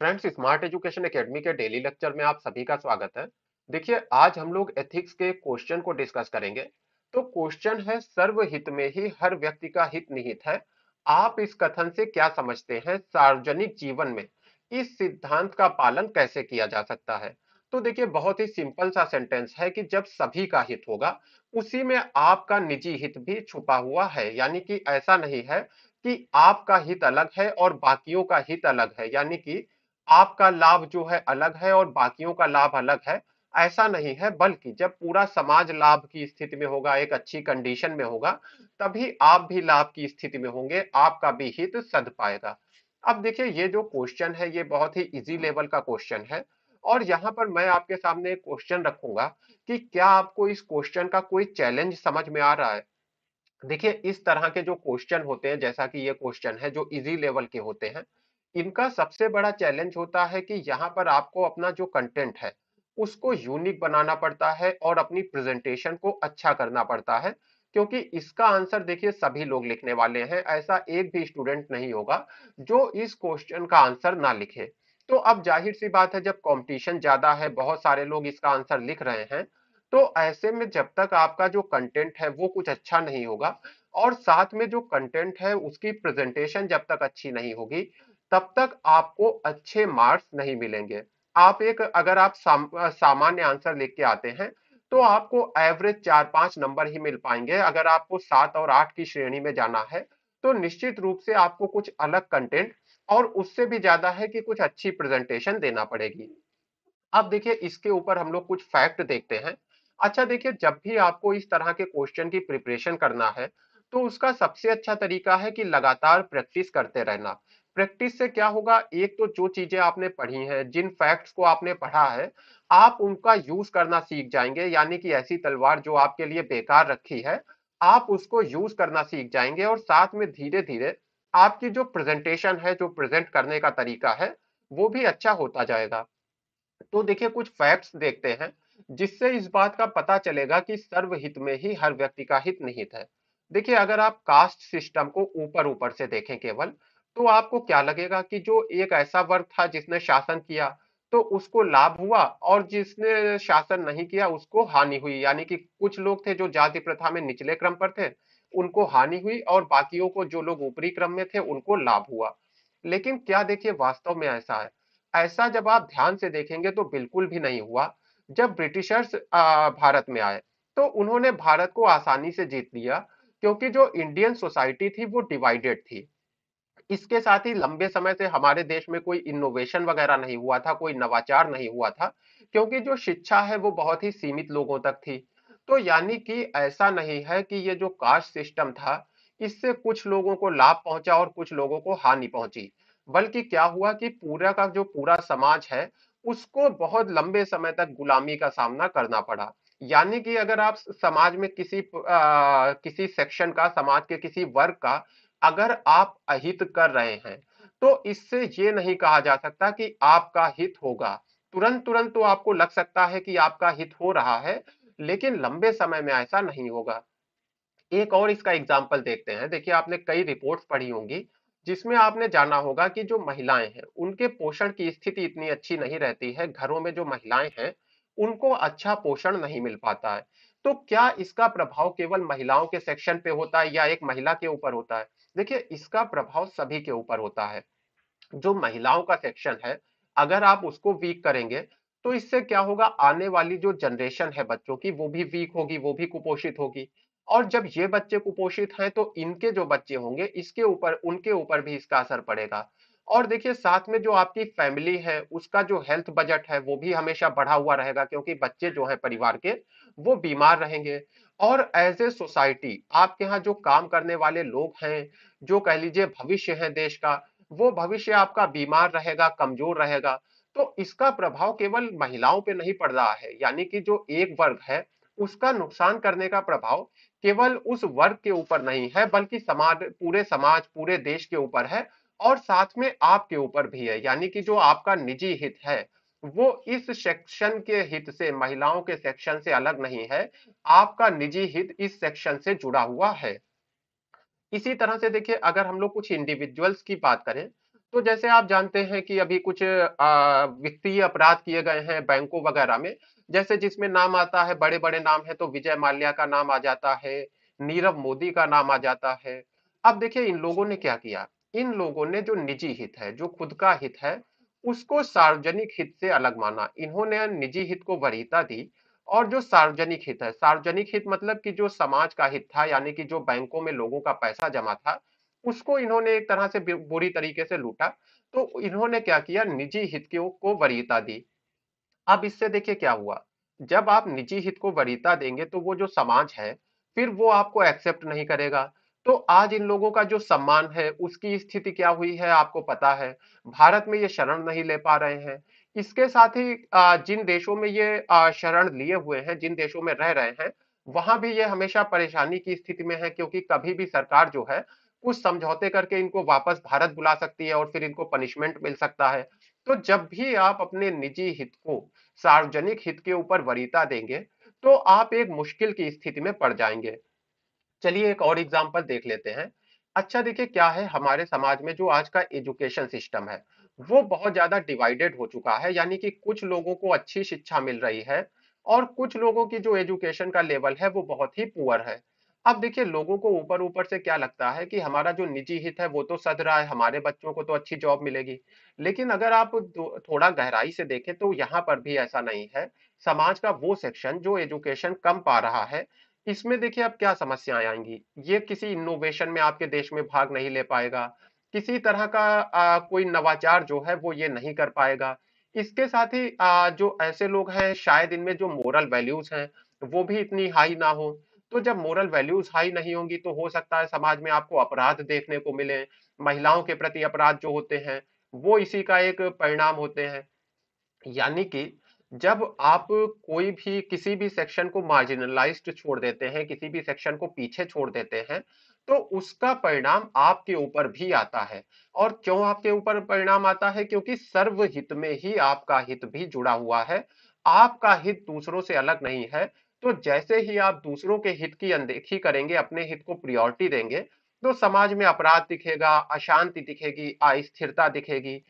Friends, smart education academy के daily lecture में आप सभी का स्वागत है। देखिए, आज हम लोग एथिक्स के क्वेश्चन को डिस्कस करेंगे। तो क्वेश्चन है, सर्वहित में ही हर व्यक्ति का हित निहित है। आप इस कथन से क्या समझते हैं? सार्वजनिक जीवन में इस सिद्धांत का पालन कैसे किया जा सकता है? तो देखिए, बहुत ही सिंपल सा सेंटेंस है कि जब सभी का हित होगा, उसी में आपका निजी हित भी छुपा हुआ है। यानी कि ऐसा नहीं है कि आपका हित अलग है और बाकियों का हित अलग है, यानी कि आपका लाभ जो है अलग है और बाकियों का लाभ अलग है, ऐसा नहीं है। बल्कि जब पूरा समाज लाभ की स्थिति में होगा, एक अच्छी कंडीशन में होगा, तभी आप भी लाभ की स्थिति में होंगे, आपका भी हित सध पाएगा। अब देखिए, ये जो क्वेश्चन है ये बहुत ही इजी लेवल का क्वेश्चन है। और यहाँ पर मैं आपके सामने एक क्वेश्चन रखूंगा कि क्या आपको इस क्वेश्चन का कोई चैलेंज समझ में आ रहा है? देखिए, इस तरह के जो क्वेश्चन होते हैं, जैसा कि ये क्वेश्चन है जो इजी लेवल के होते हैं, इनका सबसे बड़ा चैलेंज होता है कि यहाँ पर आपको अपना जो कंटेंट है उसको यूनिक बनाना पड़ता है और अपनी प्रेजेंटेशन को अच्छा करना पड़ता है। क्योंकि इसका आंसर देखिए सभी लोग लिखने वाले हैं, ऐसा एक भी स्टूडेंट नहीं होगा जो इस क्वेश्चन का आंसर ना लिखे। तो अब जाहिर सी बात है, जब कंपटीशन ज्यादा है, बहुत सारे लोग इसका आंसर लिख रहे हैं, तो ऐसे में जब तक आपका जो कंटेंट है वो कुछ अच्छा नहीं होगा और साथ में जो कंटेंट है उसकी प्रेजेंटेशन जब तक अच्छी नहीं होगी, तब तक आपको अच्छे मार्क्स नहीं मिलेंगे। आप एक अगर आप सामान्य आंसर लिख के आते हैं, तो आपको एवरेज 4-5 नंबर ही मिल पाएंगे। अगर आपको 7 और 8 की श्रेणी में जाना है, तो निश्चित रूप से आपको कुछ अलग कंटेंट और उससे भी ज्यादा है कि कुछ अच्छी प्रेजेंटेशन देना पड़ेगी। अब देखिए, इसके ऊपर हम लोग कुछ फैक्ट देखते हैं। अच्छा देखिए, जब भी आपको इस तरह के क्वेश्चन की प्रिपरेशन करना है, तो उसका सबसे अच्छा तरीका है कि लगातार प्रैक्टिस करते रहना। प्रैक्टिस से क्या होगा, एक तो जो चीजें आपने पढ़ी हैं, जिन फैक्ट्स को आपने पढ़ा है, आप उनका यूज करना सीख जाएंगे। यानी कि ऐसी तलवार जो आपके लिए बेकार रखी है, आप उसको यूज करना सीख जाएंगे और साथ में धीरे धीरे आपकी जो प्रेजेंटेशन है, जो प्रेजेंट करने का तरीका है, वो भी अच्छा होता जाएगा। तो देखिए, कुछ फैक्ट्स देखते हैं जिससे इस बात का पता चलेगा कि सर्वहित में ही हर व्यक्ति का हित निहित है। देखिए, अगर आप कास्ट सिस्टम को ऊपर ऊपर से देखें केवल, तो आपको क्या लगेगा कि जो एक ऐसा वर्ग था जिसने शासन किया, तो उसको लाभ हुआ, और जिसने शासन नहीं किया उसको हानि हुई। यानी कि कुछ लोग थे जो जाति प्रथा में निचले क्रम पर थे, उनको हानि हुई, और बाकियों को, जो लोग ऊपरी क्रम में थे, उनको लाभ हुआ। लेकिन क्या देखिए, वास्तव में ऐसा है? ऐसा जब आप ध्यान से देखेंगे तो बिल्कुल भी नहीं हुआ। जब ब्रिटिशर्स भारत में आए, तो उन्होंने भारत को आसानी से जीत लिया, क्योंकि जो इंडियन सोसाइटी थी वो डिवाइडेड थी। इसके साथ ही लंबे समय से हमारे देश में कोई इनोवेशन वगैरह नहीं हुआ था, कोई नवाचार नहीं हुआ था, क्योंकि जो शिक्षा है वो बहुत ही सीमित लोगों तक थी। तो यानी कि ऐसा नहीं है कि ये जो कास्ट सिस्टम था, इससे कुछ लोगों को लाभ पहुंचा और कुछ लोगों को हानि पहुंची। बल्कि क्या हुआ कि पूरा का जो पूरा समाज है, उसको बहुत लंबे समय तक गुलामी का सामना करना पड़ा। यानी कि अगर आप समाज में किसी सेक्शन का, समाज के किसी वर्ग का अगर आप अहित कर रहे हैं, तो इससे ये नहीं कहा जा सकता कि आपका हित होगा। तुरंत तुरंत तो आपको लग सकता है कि आपका हित हो रहा है, लेकिन लंबे समय में ऐसा नहीं होगा। एक और इसका एग्जाम्पल देखते हैं। देखिए, आपने कई रिपोर्ट्स पढ़ी होंगी जिसमें आपने जाना होगा कि जो महिलाएं हैं उनके पोषण की स्थिति इतनी अच्छी नहीं रहती है। घरों में जो महिलाएं हैं उनको अच्छा पोषण नहीं मिल पाता है। तो क्या इसका प्रभाव केवल महिलाओं के सेक्शन पे होता है या एक महिला के ऊपर होता है? देखिए, इसका प्रभाव सभी के ऊपर होता है। जो महिलाओं का सेक्शन है, अगर आप उसको वीक करेंगे, तो इससे क्या होगा, आने वाली जो जनरेशन है बच्चों की, वो भी वीक होगी, वो भी कुपोषित होगी। और जब ये बच्चे कुपोषित हैं, तो इनके जो बच्चे होंगे, इसके ऊपर, उनके ऊपर भी इसका असर पड़ेगा। और देखिए, साथ में जो आपकी फैमिली है उसका जो हेल्थ बजट है वो भी हमेशा बढ़ा हुआ रहेगा, क्योंकि बच्चे जो है परिवार के, वो बीमार रहेंगे। और एज ए सोसाइटी आपके यहाँ जो काम करने वाले लोग हैं, जो कह लीजिए भविष्य है देश का, वो भविष्य आपका बीमार रहेगा, कमजोर रहेगा। तो इसका प्रभाव केवल महिलाओं पे नहीं पड़ रहा है। यानी कि जो एक वर्ग है, उसका नुकसान करने का प्रभाव केवल उस वर्ग के ऊपर नहीं है, बल्कि समाज, पूरे देश के ऊपर है। और साथ में आपके ऊपर भी है। यानी कि जो आपका निजी हित है, वो इस सेक्शन के हित से, महिलाओं के सेक्शन से अलग नहीं है। आपका निजी हित इस सेक्शन से जुड़ा हुआ है। इसी तरह से देखिए, अगर हम लोग कुछ इंडिविजुअल्स की बात करें, तो जैसे आप जानते हैं कि अभी कुछ वित्तीय अपराध किए गए हैं बैंकों वगैरह में, जैसे जिसमें नाम आता है, बड़े बड़े नाम है, तो विजय माल्या का नाम आ जाता है, नीरव मोदी का नाम आ जाता है। अब देखिए इन लोगों ने क्या किया, इन लोगों ने जो निजी हित है, जो खुद का हित है, उसको सार्वजनिक हित से अलग माना। इन्होंने निजी हित को वरीयता दी, और जो सार्वजनिक हित है, सार्वजनिक हित मतलब कि जो समाज का हित था, यानी कि जो बैंकों में लोगों का पैसा जमा था, उसको इन्होंने एक तरह से बुरी तरीके से लूटा। तो इन्होंने क्या किया, निजी हित को वरीयता दी। अब इससे देखिए क्या हुआ, जब आप निजी हित को वरीयता देंगे तो वो जो समाज है, फिर वो आपको एक्सेप्ट नहीं करेगा। तो आज इन लोगों का जो सम्मान है उसकी स्थिति क्या हुई है आपको पता है। भारत में ये शरण नहीं ले पा रहे हैं। इसके साथ ही जिन देशों में ये शरण लिए हुए हैं, जिन देशों में रह रहे हैं, वहां भी ये हमेशा परेशानी की स्थिति में है, क्योंकि कभी भी सरकार जो है कुछ समझौते करके इनको वापस भारत बुला सकती है और फिर इनको पनिशमेंट मिल सकता है। तो जब भी आप अपने निजी हित को सार्वजनिक हित के ऊपर वरीयता देंगे, तो आप एक मुश्किल की स्थिति में पड़ जाएंगे। चलिए एक और एग्जांपल देख लेते हैं। अच्छा देखिए क्या है, हमारे समाज में जो आज का एजुकेशन सिस्टम है, वो बहुत ज्यादा डिवाइडेड हो चुका है, यानी कि कुछ लोगों को अच्छी शिक्षा मिल रही है और कुछ लोगों की जो एजुकेशन का लेवल है वो बहुत ही पुअर है। अब देखिए लोगों को ऊपर ऊपर से क्या लगता है कि हमारा जो निजी हित है वो तो सध रहा है, हमारे बच्चों को तो अच्छी जॉब मिलेगी। लेकिन अगर आप थोड़ा गहराई से देखें तो यहाँ पर भी ऐसा नहीं है। समाज का वो सेक्शन जो एजुकेशन कम पा रहा है, इसमें देखिए अब क्या समस्याएं आएंगी। ये किसी इनोवेशन में आपके देश में भाग नहीं ले पाएगा, किसी तरह का कोई नवाचार जो है वो ये नहीं कर पाएगा। इसके साथ ही जो ऐसे लोग हैं शायद इनमें जो मोरल वैल्यूज हैं वो भी इतनी हाई ना हो। तो जब मोरल वैल्यूज हाई नहीं होंगी तो हो सकता है समाज में आपको अपराध देखने को मिले। महिलाओं के प्रति अपराध जो होते हैं वो इसी का एक परिणाम होते हैं। यानी कि जब आप कोई भी किसी भी सेक्शन को मार्जिनलाइज्ड छोड़ देते हैं, किसी भी सेक्शन को पीछे छोड़ देते हैं, तो उसका परिणाम आपके ऊपर भी आता है। और क्यों आपके ऊपर परिणाम आता है, क्योंकि सर्वहित में ही आपका हित भी जुड़ा हुआ है। आपका हित दूसरों से अलग नहीं है। तो जैसे ही आप दूसरों के हित की अनदेखी करेंगे, अपने हित को प्रायोरिटी देंगे, तो समाज में अपराध दिखेगा, अशांति दिखेगी, अस्थिरता दिखेगी।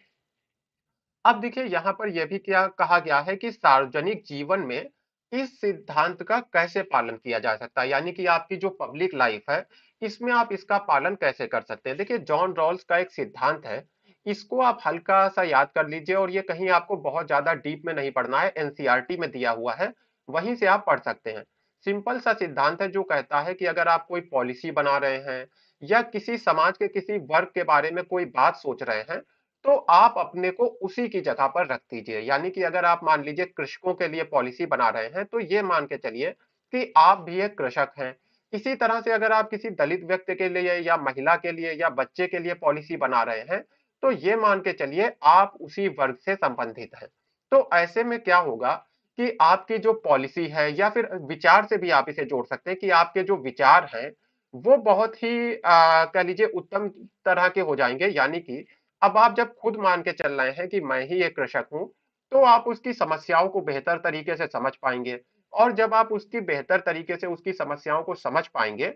अब देखिए यहाँ पर यह भी क्या कहा गया है कि सार्वजनिक जीवन में इस सिद्धांत का कैसे पालन किया जा सकता है, यानी कि आपकी जो पब्लिक लाइफ है इसमें आप इसका पालन कैसे कर सकते हैं। देखिए जॉन रॉल्स का एक सिद्धांत है, इसको आप हल्का सा याद कर लीजिए, और ये कहीं आपको बहुत ज्यादा डीप में नहीं पढ़ना है, एनसीईआरटी में दिया हुआ है, वहीं से आप पढ़ सकते हैं। सिंपल सा सिद्धांत है जो कहता है कि अगर आप कोई पॉलिसी बना रहे हैं या किसी समाज के किसी वर्ग के बारे में कोई बात सोच रहे हैं, तो आप अपने को उसी की जगह पर रख दीजिए। यानी कि अगर आप मान लीजिए कृषकों के लिए पॉलिसी बना रहे हैं, तो ये मान के चलिए कि आप भी एक कृषक हैं। इसी तरह से अगर आप किसी दलित व्यक्ति के लिए या महिला के लिए या बच्चे के लिए पॉलिसी बना रहे हैं, तो ये मान के चलिए आप उसी वर्ग से संबंधित हैं। तो ऐसे में क्या होगा कि आपकी जो पॉलिसी है, या फिर विचार से भी आप इसे जोड़ सकते हैं कि आपके जो विचार हैं वो बहुत ही कह लीजिए उत्तम तरह के हो जाएंगे। यानी कि अब आप जब खुद मान के चल रहे हैं कि मैं ही एक कृषक हूं, तो आप उसकी समस्याओं को बेहतर तरीके से समझ पाएंगे। और जब आप उसकी बेहतर तरीके से उसकी समस्याओं को समझ पाएंगे,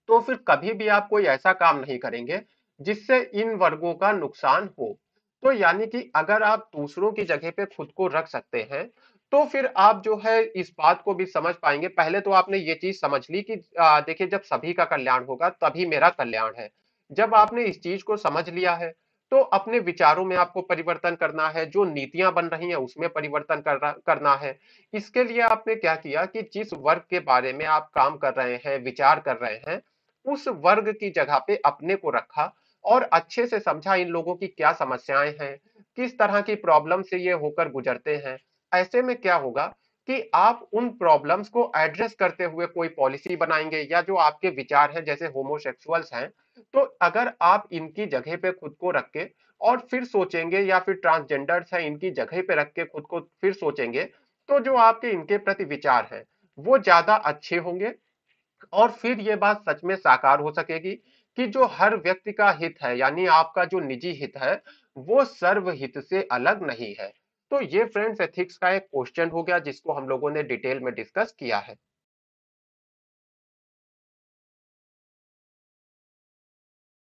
तो फिर कभी भी आप कोई ऐसा काम नहीं करेंगे जिससे इन वर्गों का नुकसान हो। तो यानी कि अगर आप दूसरों की जगह पे खुद को रख सकते हैं, तो फिर आप जो है इस बात को भी समझ पाएंगे। पहले तो आपने ये चीज समझ ली कि देखिए जब सभी का कल्याण होगा तभी मेरा कल्याण है। जब आपने इस चीज को समझ लिया है, तो अपने विचारों में आपको परिवर्तन करना है, जो नीतियां बन रही हैं उसमें परिवर्तन करना है। इसके लिए आपने क्या किया कि जिस वर्ग के बारे में आप काम कर रहे हैं, विचार कर रहे हैं, उस वर्ग की जगह पे अपने को रखा और अच्छे से समझा इन लोगों की क्या समस्याएं हैं, किस तरह की प्रॉब्लम से ये होकर गुजरते हैं। ऐसे में क्या होगा कि आप उन प्रॉब्लम्स को एड्रेस करते हुए कोई पॉलिसी बनाएंगे, या जो आपके विचार हैं जैसे होमोसेक्सुअल्स हैं, तो अगर आप इनकी जगह पे खुद को रख के और फिर सोचेंगे, या फिर ट्रांसजेंडर्स हैं इनकी जगह पे रख के खुद को फिर सोचेंगे, तो जो आपके इनके प्रति विचार हैं वो ज्यादा अच्छे होंगे। और फिर ये बात सच में साकार हो सकेगी कि जो हर व्यक्ति का हित है, यानी आपका जो निजी हित है, वो सर्वहित से अलग नहीं है। तो ये फ्रेंड्स एथिक्स का एक क्वेश्चन हो गया जिसको हम लोगों ने डिटेल में डिस्कस किया है।